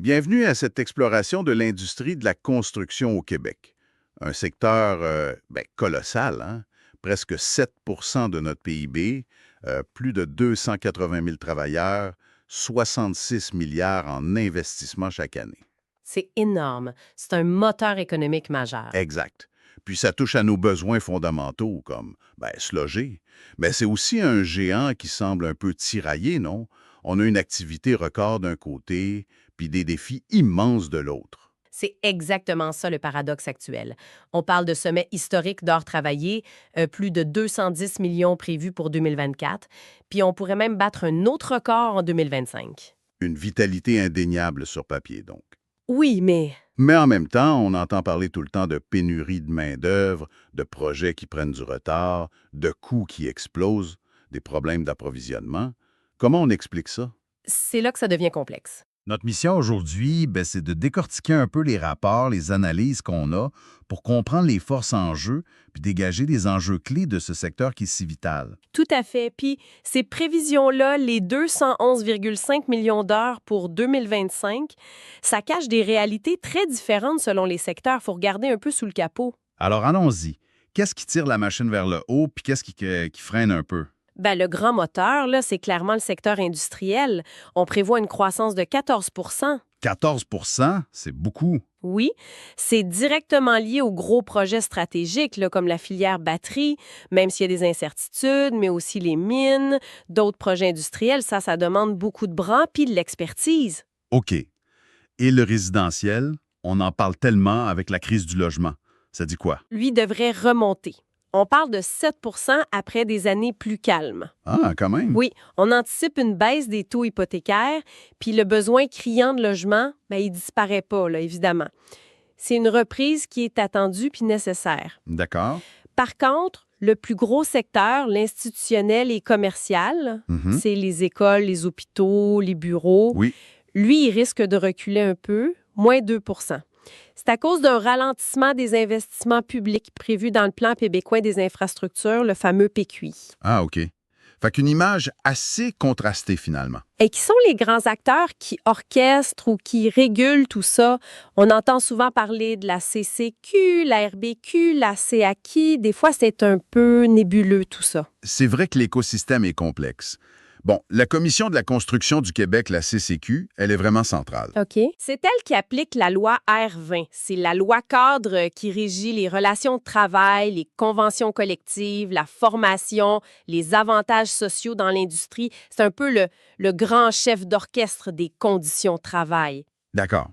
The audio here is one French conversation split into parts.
Bienvenue à cette exploration de l'industrie de la construction au Québec. Un secteur colossal, hein? Presque 7 de notre PIB, plus de 280 000 travailleurs, 66 milliards en investissement chaque année. C'est énorme. C'est un moteur économique majeur. Exact. Puis ça touche à nos besoins fondamentaux, comme se loger. Mais c'est aussi un géant qui semble un peu tiraillé, non? On a une activité record d'un côté, puis des défis immenses de l'autre. C'est exactement ça le paradoxe actuel. On parle de sommets historiques d'heures travaillées, plus de 210 millions prévus pour 2024, puis on pourrait même battre un autre record en 2025. Une vitalité indéniable sur papier, donc. Oui, mais Mais en même temps, on entend parler tout le temps de pénurie de main-d'œuvre, de projets qui prennent du retard, de coûts qui explosent, des problèmes d'approvisionnement. Comment on explique ça? c'est là que ça devient complexe. Notre mission aujourd'hui, c'est de décortiquer un peu les rapports, les analyses qu'on a pour comprendre les forces en jeu puis dégager des enjeux clés de ce secteur qui est si vital. Tout à fait. Puis ces prévisions-là, les 211,5 millions d'heures pour 2025, ça cache des réalités très différentes selon les secteurs. Il faut regarder un peu sous le capot. Alors allons-y. Qu'est-ce qui tire la machine vers le haut puis qu'est-ce qui freine un peu? Le grand moteur, là, c'est clairement le secteur industriel. On prévoit une croissance de 14 14 c'est beaucoup. Oui, c'est directement lié aux gros projets stratégiques, là, comme la filière batterie, même s'il y a des incertitudes, mais aussi les mines, d'autres projets industriels. Ça demande beaucoup de bras puis de l'expertise. OK. Et le résidentiel, on en parle tellement avec la crise du logement. Ça dit quoi? Lui devrait remonter. On parle de 7 après des années plus calmes. Ah, quand même. Oui, on anticipe une baisse des taux hypothécaires, puis le besoin criant de logement, il disparaît pas, là, évidemment. C'est une reprise qui est attendue puis nécessaire. D'accord. Par contre, le plus gros secteur, l'institutionnel et commercial, Mhm. c'est les écoles, les hôpitaux, les bureaux. Oui. Lui, il risque de reculer un peu, moins 2 C'est à cause d'un ralentissement des investissements publics prévus dans le plan québécois des infrastructures, le fameux PQI. Ah, OK. Fait qu'une image assez contrastée finalement. Et qui sont les grands acteurs qui orchestrent ou qui régulent tout ça? On entend souvent parler de la CCQ, la RBQ, la CAQ. Des fois, c'est un peu nébuleux tout ça. C'est vrai que l'écosystème est complexe. Bon, la Commission de la construction du Québec, la CCQ, elle est vraiment centrale. OK. C'est elle qui applique la loi R20. C'est la loi cadre qui régit les relations de travail, les conventions collectives, la formation, les avantages sociaux dans l'industrie. C'est un peu le grand chef d'orchestre des conditions de travail. D'accord.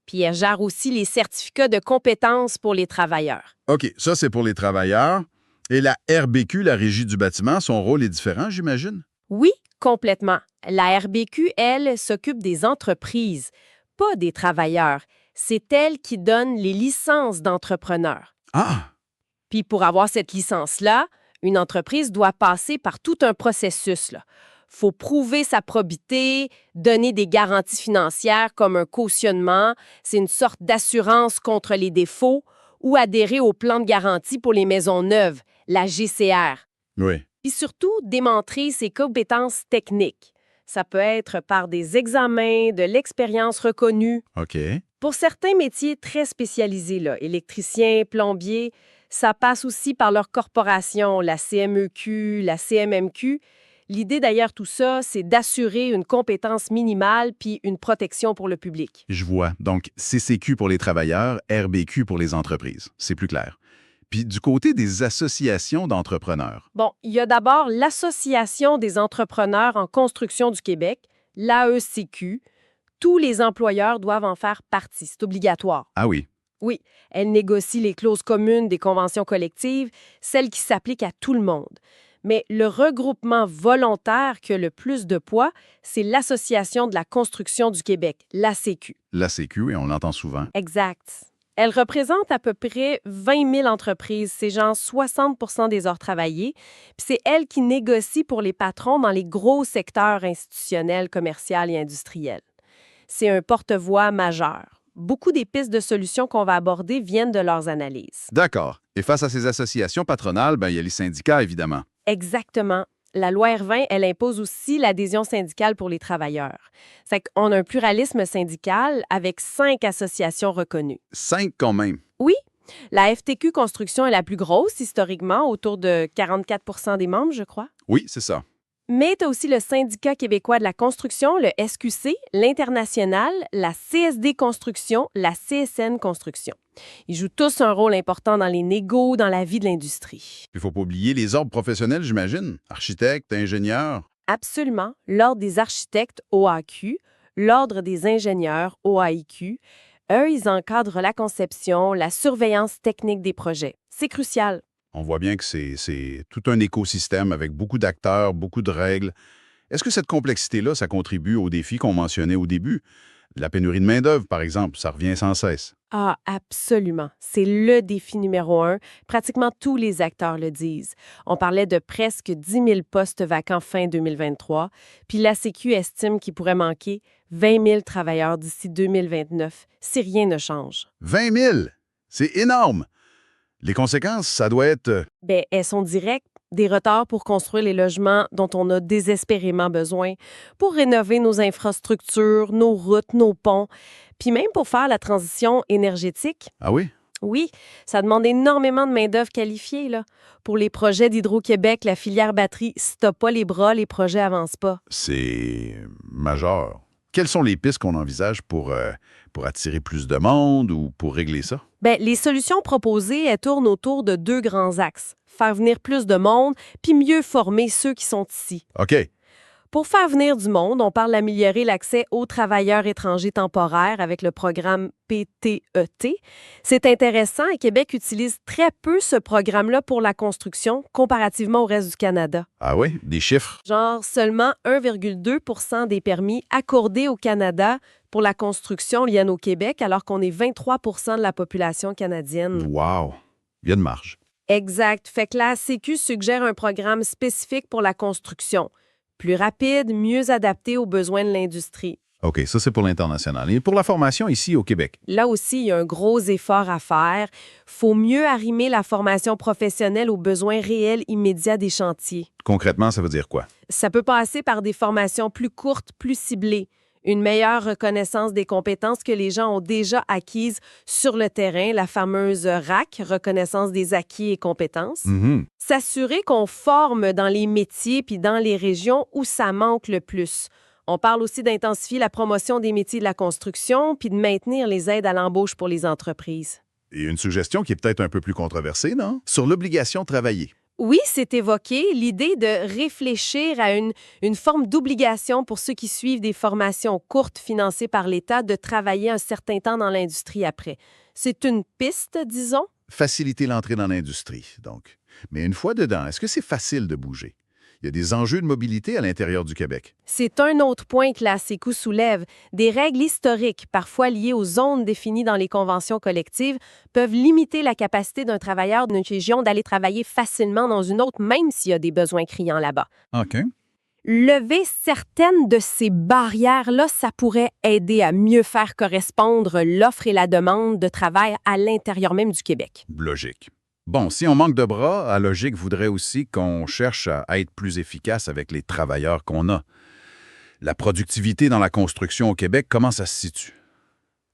Puis elle gère aussi les certificats de compétences pour les travailleurs. OK, ça c'est pour les travailleurs. Et la RBQ, la Régie du bâtiment, son rôle est différent, j'imagine? Oui, complètement. La RBQ, elle, s'occupe des entreprises, pas des travailleurs. C'est elle qui donne les licences d'entrepreneurs. Ah! Puis pour avoir cette licence-là, une entreprise doit passer par tout un processus. Il faut prouver sa probité, donner des garanties financières comme un cautionnement, c'est une sorte d'assurance contre les défauts, ou adhérer au plan de garantie pour les maisons neuves, la GCR. Oui. Puis surtout, démontrer ses compétences techniques. Ça peut être par des examens, de l'expérience reconnue. OK. Pour certains métiers très spécialisés, là, électriciens, plombiers, ça passe aussi par leur corporation, la CMEQ, la CMMQ. L'idée derrière tout ça, c'est d'assurer une compétence minimale puis une protection pour le public. Je vois. Donc, CCQ pour les travailleurs, RBQ pour les entreprises. C'est plus clair. Puis du côté des associations d'entrepreneurs. Bon, il y a d'abord l'Association des entrepreneurs en construction du Québec, l'AECQ. Tous les employeurs doivent en faire partie, c'est obligatoire. Ah oui. Oui, elle négocie les clauses communes des conventions collectives, celles qui s'appliquent à tout le monde. Mais le regroupement volontaire qui a le plus de poids, c'est l'Association de la construction du Québec, l'ACQ. L'ACQ, et on l'entend souvent. Exact. Elle représente à peu près 20 000 entreprises, c'est genre 60 des heures travaillées. Puis c'est elle qui négocie pour les patrons dans les gros secteurs institutionnels, commerciaux et industriels. C'est un porte-voix majeur. Beaucoup des pistes de solutions qu'on va aborder viennent de leurs analyses. D'accord. Et face à ces associations patronales, il y a les syndicats, évidemment. Exactement. La loi R20, elle impose aussi l'adhésion syndicale pour les travailleurs. C'est qu'on a un pluralisme syndical avec 5 associations reconnues. 5 quand même. Oui, la FTQ Construction est la plus grosse historiquement, autour de 44 des membres, je crois. Oui, c'est ça. Mais tu as aussi le Syndicat québécois de la construction, le SQC, l'International, la CSD Construction, la CSN Construction. Ils jouent tous un rôle important dans les négos, dans la vie de l'industrie. Il ne faut pas oublier les ordres professionnels, j'imagine. Architectes, ingénieurs. Absolument. L'Ordre des architectes, OAQ, l'Ordre des ingénieurs, OAIQ. Eux, ils encadrent la conception, la surveillance technique des projets. C'est crucial. On voit bien que c'est tout un écosystème avec beaucoup d'acteurs, beaucoup de règles. Est-ce que cette complexité-là, ça contribue aux défis qu'on mentionnait au début? La pénurie de main-d'œuvre, par exemple, ça revient sans cesse. Ah, absolument. C'est le défi numéro 1. Pratiquement tous les acteurs le disent. On parlait de presque 10 000 postes vacants fin 2023, puis la Sécu estime qu'il pourrait manquer 20 000 travailleurs d'ici 2029, si rien ne change. 20 000! C'est énorme! Les conséquences, ça doit être... Bien, elles sont directes. Des retards pour construire les logements dont on a désespérément besoin, pour rénover nos infrastructures, nos routes, nos ponts, puis même pour faire la transition énergétique. Ah oui? Oui, ça demande énormément de main-d'œuvre qualifiée, là. Pour les projets d'Hydro-Québec, la filière batterie, si t'as pas les bras, les projets avancent pas. C'est majeur. Quelles sont les pistes qu'on envisage pour attirer plus de monde ou pour régler ça? Bien, les solutions proposées, elles tournent autour de 2 grands axes. Faire venir plus de monde, puis mieux former ceux qui sont ici. OK. Pour faire venir du monde, on parle d'améliorer l'accès aux travailleurs étrangers temporaires avec le programme PTET. C'est intéressant et Québec utilise très peu ce programme-là pour la construction comparativement au reste du Canada. Ah oui? Des chiffres? Genre seulement 1,2 des permis accordés au Canada pour la construction viennent au Québec, alors qu'on est 23 de la population canadienne. Wow! Il y a de marge. Exact. Fait que la Sécu suggère un programme spécifique pour la construction. Plus rapide, mieux adapté aux besoins de l'industrie. OK, ça c'est pour l'international. Et pour la formation ici au Québec? Là aussi, il y a un gros effort à faire. Faut mieux arrimer la formation professionnelle aux besoins réels immédiats des chantiers. Concrètement, ça veut dire quoi? Ça peut passer par des formations plus courtes, plus ciblées. Une meilleure reconnaissance des compétences que les gens ont déjà acquises sur le terrain, la fameuse RAC, reconnaissance des acquis et compétences. S'assurer qu'on forme dans les métiers puis dans les régions où ça manque le plus. On parle aussi d'intensifier la promotion des métiers de la construction puis de maintenir les aides à l'embauche pour les entreprises. Et une suggestion qui est peut-être un peu plus controversée, non? Sur l'obligation de travailler. Oui, c'est évoqué, l'idée de réfléchir à une forme d'obligation pour ceux qui suivent des formations courtes financées par l'État de travailler un certain temps dans l'industrie après. C'est une piste, disons. Faciliter l'entrée dans l'industrie, donc. Mais une fois dedans, est-ce que c'est facile de bouger? Il y a des enjeux de mobilité à l'intérieur du Québec. C'est un autre point que la Sécu soulève. Des règles historiques, parfois liées aux zones définies dans les conventions collectives, peuvent limiter la capacité d'un travailleur d'une région d'aller travailler facilement dans une autre, même s'il y a des besoins criants là-bas. OK. Lever certaines de ces barrières-là, ça pourrait aider à mieux faire correspondre l'offre et la demande de travail à l'intérieur même du Québec. Logique. Bon, si on manque de bras, la logique voudrait aussi qu'on cherche à être plus efficace avec les travailleurs qu'on a. La productivité dans la construction au Québec, comment ça se situe?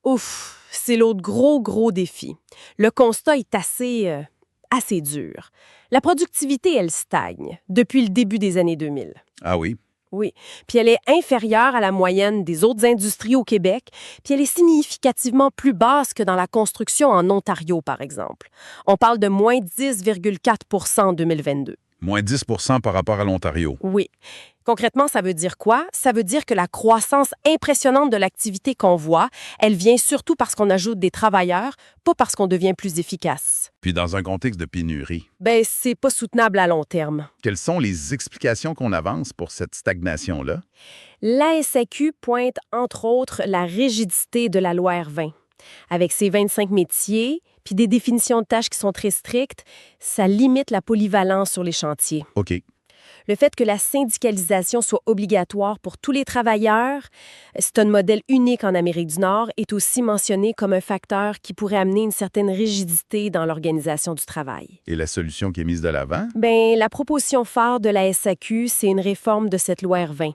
Ouf, c'est l'autre gros défi. Le constat est assez dur. La productivité, elle stagne depuis le début des années 2000. Ah oui? Oui, puis elle est inférieure à la moyenne des autres industries au Québec, puis elle est significativement plus basse que dans la construction en Ontario, par exemple. On parle de moins 10,4 en 2022. Moins 10 par rapport à l'Ontario. Oui. Concrètement, ça veut dire quoi? Ça veut dire que la croissance impressionnante de l'activité qu'on voit, elle vient surtout parce qu'on ajoute des travailleurs, pas parce qu'on devient plus efficace. Puis dans un contexte de pénurie. Ben, c'est pas soutenable à long terme. Quelles sont les explications qu'on avance pour cette stagnation-là? La SAQ pointe, entre autres, la rigidité de la loi R20. Avec ses 25 métiers, puis des définitions de tâches qui sont très strictes, ça limite la polyvalence sur les chantiers. OK. Le fait que la syndicalisation soit obligatoire pour tous les travailleurs, c'est un modèle unique en Amérique du Nord, est aussi mentionné comme un facteur qui pourrait amener une certaine rigidité dans l'organisation du travail. Et la solution qui est mise de l'avant? Bien, la proposition phare de la SAQ, c'est une réforme de cette loi R20.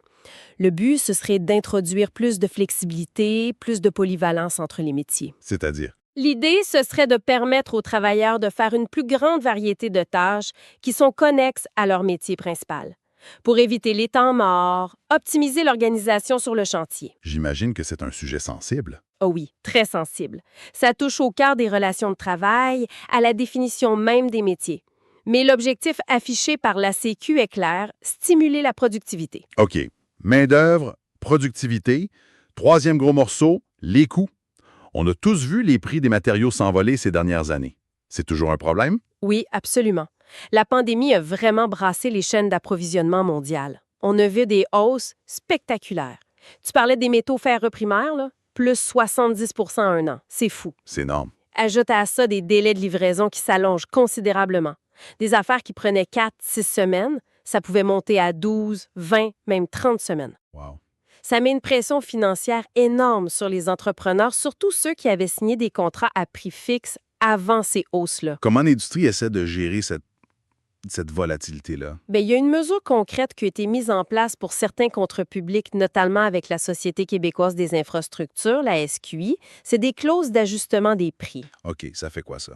Le but, ce serait d'introduire plus de flexibilité, plus de polyvalence entre les métiers. C'est-à-dire? L'idée, ce serait de permettre aux travailleurs de faire une plus grande variété de tâches qui sont connexes à leur métier principal, pour éviter les temps morts, optimiser l'organisation sur le chantier. J'imagine que c'est un sujet sensible. Oh oui, très sensible. Ça touche au cœur des relations de travail, à la définition même des métiers. Mais l'objectif affiché par la Sécu est clair, stimuler la productivité. OK. Main-d'œuvre, productivité. Troisième gros morceau, les coûts. On a tous vu les prix des matériaux s'envoler ces dernières années. C'est toujours un problème? Oui, absolument. La pandémie a vraiment brassé les chaînes d'approvisionnement mondiales. On a vu des hausses spectaculaires. Tu parlais des métaux ferreux primaires, là? Plus 70 en un an. C'est fou. C'est énorme. Ajoute à ça des délais de livraison qui s'allongent considérablement. Des affaires qui prenaient 4-6 semaines, ça pouvait monter à 12, 20, même 30 semaines. Wow. Ça met une pression financière énorme sur les entrepreneurs, surtout ceux qui avaient signé des contrats à prix fixe avant ces hausses-là. Comment l'industrie essaie de gérer cette volatilité-là? Bien, il y a une mesure concrète qui a été mise en place pour certains contrats publics, notamment avec la Société québécoise des infrastructures, la SQI. C'est des clauses d'ajustement des prix. OK, ça fait quoi ça?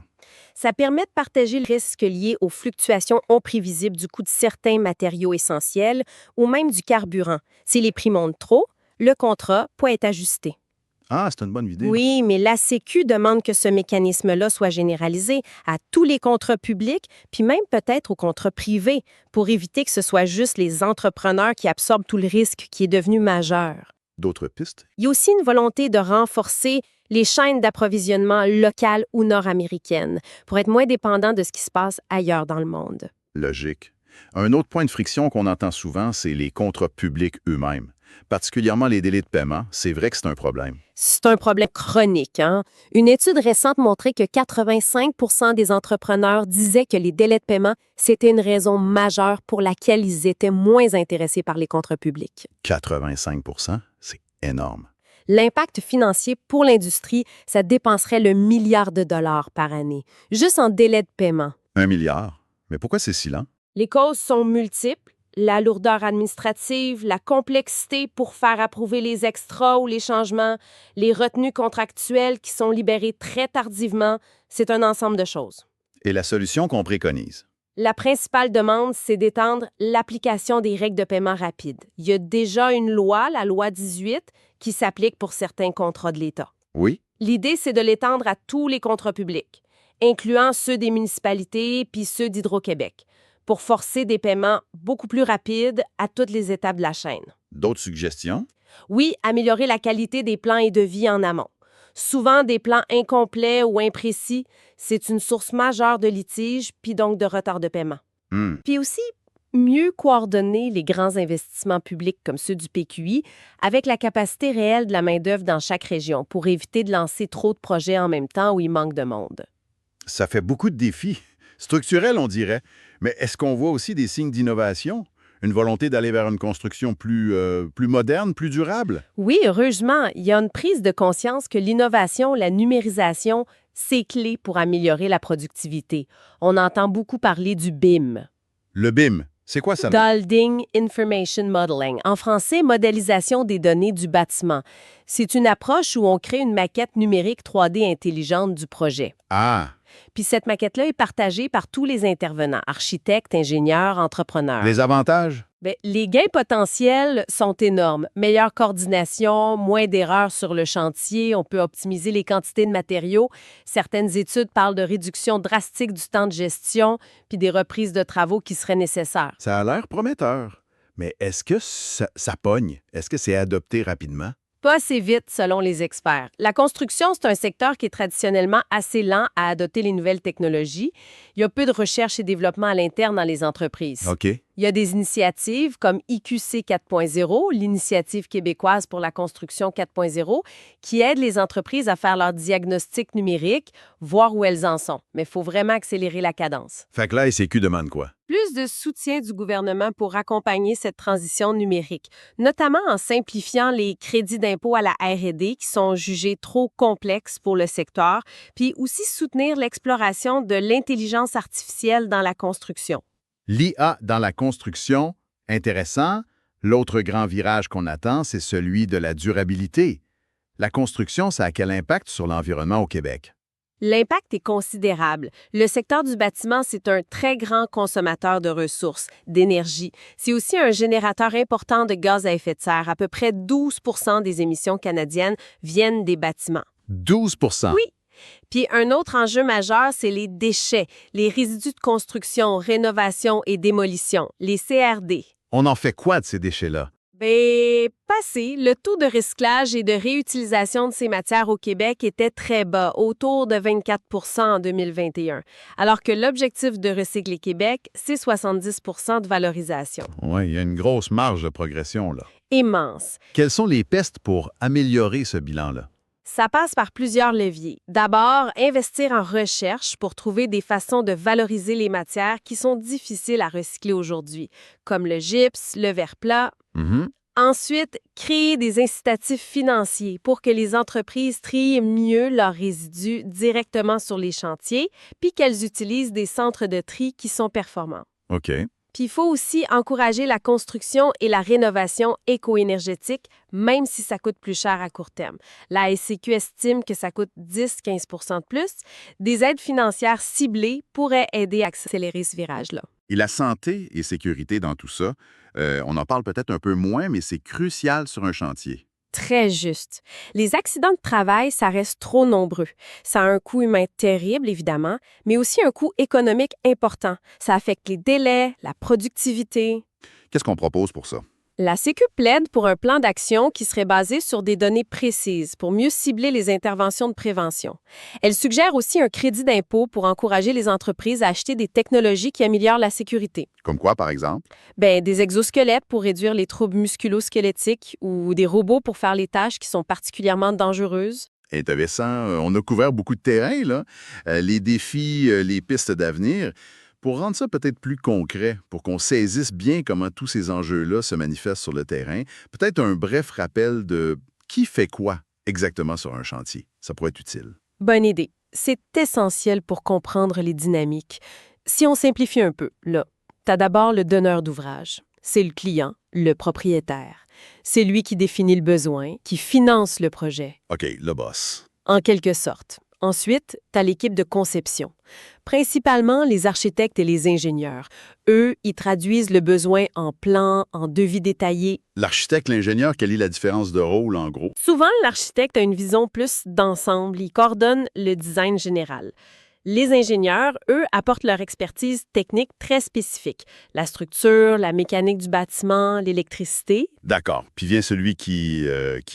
Ça permet de partager le risque lié aux fluctuations imprévisibles du coût de certains matériaux essentiels ou même du carburant. Si les prix montent trop, le contrat peut être ajusté. Ah, c'est une bonne idée. Oui, mais la Sécu demande que ce mécanisme-là soit généralisé à tous les contrats publics, puis même peut-être aux contrats privés, pour éviter que ce soit juste les entrepreneurs qui absorbent tout le risque qui est devenu majeur. D'autres pistes? Il y a aussi une volonté de renforcer les chaînes d'approvisionnement locales ou nord-américaines pour être moins dépendants de ce qui se passe ailleurs dans le monde. Logique. Un autre point de friction qu'on entend souvent, c'est les contrats publics eux-mêmes. Particulièrement les délais de paiement, c'est vrai que c'est un problème. C'est un problème chronique, hein? Une étude récente montrait que 85 des entrepreneurs disaient que les délais de paiement, c'était une raison majeure pour laquelle ils étaient moins intéressés par les contrats publics. 85 %, c'est énorme. L'impact financier pour l'industrie, ça dépenserait le milliard de dollars par année, juste en délai de paiement. 1 milliard? Mais pourquoi c'est si lent? Les causes sont multiples. La lourdeur administrative, la complexité pour faire approuver les extras ou les changements, les retenues contractuelles qui sont libérées très tardivement, c'est un ensemble de choses. Et la solution qu'on préconise? La principale demande, c'est d'étendre l'application des règles de paiement rapide. Il y a déjà une loi, la loi 18, qui s'applique pour certains contrats de l'État. Oui? L'idée, c'est de l'étendre à tous les contrats publics, incluant ceux des municipalités puis ceux d'Hydro-Québec, pour forcer des paiements beaucoup plus rapides à toutes les étapes de la chaîne. D'autres suggestions? Oui, améliorer la qualité des plans et devis en amont. Souvent, des plans incomplets ou imprécis, c'est une source majeure de litiges puis donc de retard de paiement. Puis aussi, mieux coordonner les grands investissements publics comme ceux du PQI avec la capacité réelle de la main-d'œuvre dans chaque région pour éviter de lancer trop de projets en même temps où il manque de monde. Ça fait beaucoup de défis. Structurels, on dirait. Mais est-ce qu'on voit aussi des signes d'innovation? Une volonté d'aller vers une construction plus moderne, plus durable? Oui, heureusement, il y a une prise de conscience que l'innovation, la numérisation, c'est clé pour améliorer la productivité. On entend beaucoup parler du BIM. Le BIM, c'est quoi ça? Building Information Modeling. En français, modélisation des données du bâtiment. C'est une approche où on crée une maquette numérique 3D intelligente du projet. Ah! Puis cette maquette-là est partagée par tous les intervenants, architectes, ingénieurs, entrepreneurs. Les avantages? Bien, les gains potentiels sont énormes. Meilleure coordination, moins d'erreurs sur le chantier, on peut optimiser les quantités de matériaux. Certaines études parlent de réduction drastique du temps de gestion puis des reprises de travaux qui seraient nécessaires. Ça a l'air prometteur. Mais est-ce que ça pogne? Est-ce que c'est adopté rapidement? Pas assez vite, selon les experts. La construction, c'est un secteur qui est traditionnellement assez lent à adopter les nouvelles technologies. Il y a peu de recherche et développement à l'interne dans les entreprises. OK. Il y a des initiatives comme IQC 4.0, l'initiative québécoise pour la construction 4.0, qui aident les entreprises à faire leur diagnostic numérique, voir où elles en sont. Mais il faut vraiment accélérer la cadence. Fait que la SCQ demande quoi? Plus de soutien du gouvernement pour accompagner cette transition numérique, notamment en simplifiant les crédits d'impôt à la R&D qui sont jugés trop complexes pour le secteur, puis aussi soutenir l'exploration de l'intelligence artificielle dans la construction. L'IA dans la construction, intéressant. L'autre grand virage qu'on attend, c'est celui de la durabilité. La construction, ça a quel impact sur l'environnement au Québec? L'impact est considérable. Le secteur du bâtiment, c'est un très grand consommateur de ressources, d'énergie. C'est aussi un générateur important de gaz à effet de serre. À peu près 12 % des émissions canadiennes viennent des bâtiments. 12 Oui. Puis un autre enjeu majeur, c'est les déchets, les résidus de construction, rénovation et démolition, les CRD. On en fait quoi de ces déchets-là? Passé, le taux de recyclage et de réutilisation de ces matières au Québec était très bas, autour de 24 % en 2021, alors que l'objectif de Recycler Québec, c'est 70 % de valorisation. Oui, il y a une grosse marge de progression, là. Immense. Quelles sont les pistes pour améliorer ce bilan-là? Ça passe par plusieurs leviers. D'abord, investir en recherche pour trouver des façons de valoriser les matières qui sont difficiles à recycler aujourd'hui, comme le gypse, le verre plat. Ensuite, créer des incitatifs financiers pour que les entreprises trient mieux leurs résidus directement sur les chantiers, puis qu'elles utilisent des centres de tri qui sont performants. OK. Puis il faut aussi encourager la construction et la rénovation éco-énergétique, même si ça coûte plus cher à court terme. La SCQ estime que ça coûte 10-15 % de plus. Des aides financières ciblées pourraient aider à accélérer ce virage-là. Et la santé et sécurité dans tout ça, on en parle peut-être un peu moins, mais c'est crucial sur un chantier. Très juste. Les accidents de travail, ça reste trop nombreux. Ça a un coût humain terrible, évidemment, mais aussi un coût économique important. Ça affecte les délais, la productivité. Qu'est-ce qu'on propose pour ça? La Sécu plaide pour un plan d'action qui serait basé sur des données précises pour mieux cibler les interventions de prévention. Elle suggère aussi un crédit d'impôt pour encourager les entreprises à acheter des technologies qui améliorent la sécurité. Comme quoi, par exemple? Des exosquelettes pour réduire les troubles musculo-squelettiques ou des robots pour faire les tâches qui sont particulièrement dangereuses. Intéressant. On a couvert beaucoup de terrain, là. Les défis, les pistes d'avenir. Pour rendre ça peut-être plus concret, pour qu'on saisisse bien comment tous ces enjeux-là se manifestent sur le terrain, peut-être un bref rappel de qui fait quoi exactement sur un chantier. Ça pourrait être utile. Bonne idée. C'est essentiel pour comprendre les dynamiques. Si on simplifie un peu, là, t'as d'abord le donneur d'ouvrage. C'est le client, le propriétaire. C'est lui qui définit le besoin, qui finance le projet. OK, le boss. En quelque sorte. Ensuite, tu as l'équipe de conception, principalement les architectes et les ingénieurs. Eux, ils traduisent le besoin en plan, en devis détaillé. L'architecte, l'ingénieur, quelle est la différence de rôle, en gros? Souvent, l'architecte a une vision plus d'ensemble. Il coordonne le design général. Les ingénieurs, eux, apportent leur expertise technique très spécifique. La structure, la mécanique du bâtiment, l'électricité. D'accord. Puis vient celui qui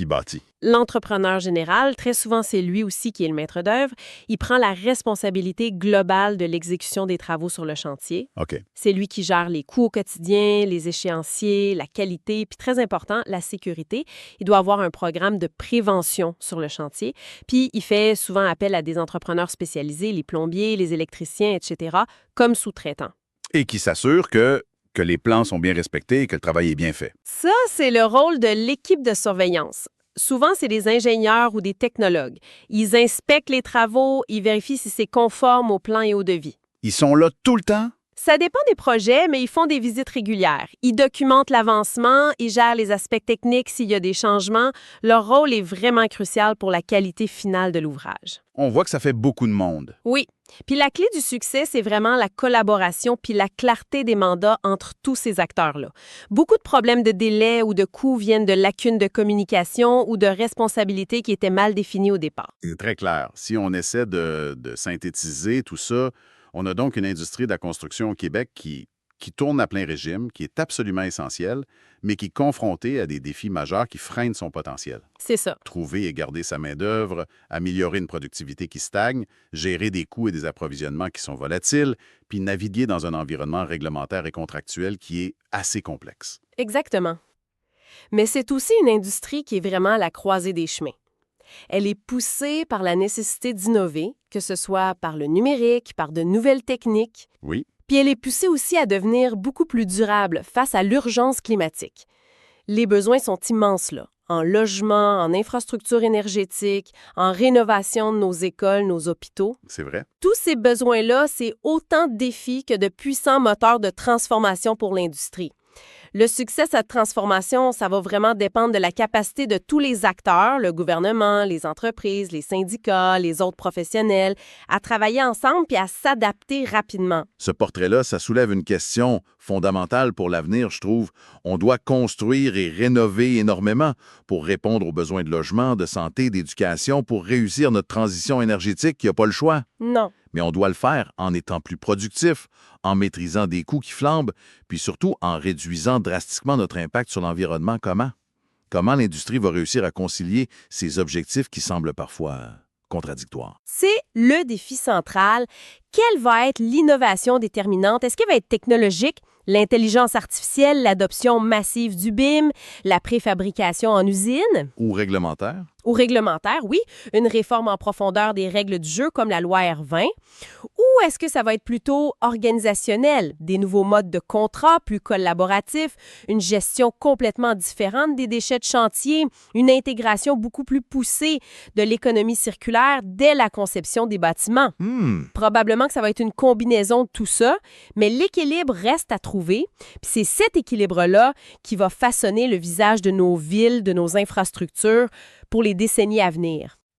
bâtit. L'entrepreneur général, très souvent, c'est lui aussi qui est le maître d'œuvre. Il prend la responsabilité globale de l'exécution des travaux sur le chantier. OK. C'est lui qui gère les coûts au quotidien, les échéanciers, la qualité, puis très important, la sécurité. Il doit avoir un programme de prévention sur le chantier. Puis il fait souvent appel à des entrepreneurs spécialisés, les plombiers, les électriciens, etc., comme sous-traitants. Et qui s'assure que les plans sont bien respectés et que le travail est bien fait. Ça, c'est le rôle de l'équipe de surveillance. Souvent, c'est des ingénieurs ou des technologues. Ils inspectent les travaux, ils vérifient si c'est conforme au plan et au devis. Ils sont là tout le temps? Ça dépend des projets, mais ils font des visites régulières. Ils documentent l'avancement, ils gèrent les aspects techniques s'il y a des changements. Leur rôle est vraiment crucial pour la qualité finale de l'ouvrage. On voit que ça fait beaucoup de monde. Oui. Puis la clé du succès, c'est vraiment la collaboration puis la clarté des mandats entre tous ces acteurs-là. Beaucoup de problèmes de délai ou de coûts viennent de lacunes de communication ou de responsabilités qui étaient mal définies au départ. C'est très clair. Si on essaie de synthétiser tout ça, on a donc une industrie de la construction au Québec qui qui tourne à plein régime, qui est absolument essentielle, mais qui est confrontée à des défis majeurs qui freinent son potentiel. C'est ça. Trouver et garder sa main-d'œuvre, améliorer une productivité qui stagne, gérer des coûts et des approvisionnements qui sont volatiles, puis naviguer dans un environnement réglementaire et contractuel qui est assez complexe. Exactement. Mais c'est aussi une industrie qui est vraiment à la croisée des chemins. Elle est poussée par la nécessité d'innover, que ce soit par le numérique, par de nouvelles techniques. Oui, Puis elle est poussée aussi à devenir beaucoup plus durable face à l'urgence climatique. Les besoins sont immenses, là, en logement, en infrastructures énergétiques, en rénovation de nos écoles, nos hôpitaux. c'est vrai. Tous ces besoins-là, c'est autant de défis que de puissants moteurs de transformation pour l'industrie. Le succès de cette transformation, ça va vraiment dépendre de la capacité de tous les acteurs, le gouvernement, les entreprises, les syndicats, les autres professionnels, à travailler ensemble puis à s'adapter rapidement. Ce portrait-là, ça soulève une question fondamentale pour l'avenir, je trouve. On doit construire et rénover énormément pour répondre aux besoins de logement, de santé, d'éducation, pour réussir notre transition énergétique. Il n'y a pas le choix. Non. Mais on doit le faire en étant plus productif, en maîtrisant des coûts qui flambent, puis surtout en réduisant drastiquement notre impact sur l'environnement. Comment l'industrie va réussir à concilier ces objectifs qui semblent parfois contradictoires? C'est le défi central. Quelle va être l'innovation déterminante? Est-ce qu'elle va être technologique? L'intelligence artificielle, l'adoption massive du BIM, la préfabrication en usine? Ou réglementaire? Ou réglementaire, oui, une réforme en profondeur des règles du jeu comme la loi R20. Ou est-ce que ça va être plutôt organisationnel, des nouveaux modes de contrat plus collaboratifs, une gestion complètement différente des déchets de chantier, une intégration beaucoup plus poussée de l'économie circulaire dès la conception des bâtiments? Probablement que ça va être une combinaison de tout ça, mais l'équilibre reste à trouver. Puis c'est cet équilibre-là qui va façonner le visage de nos villes, de nos infrastructures pour les décennies à venir.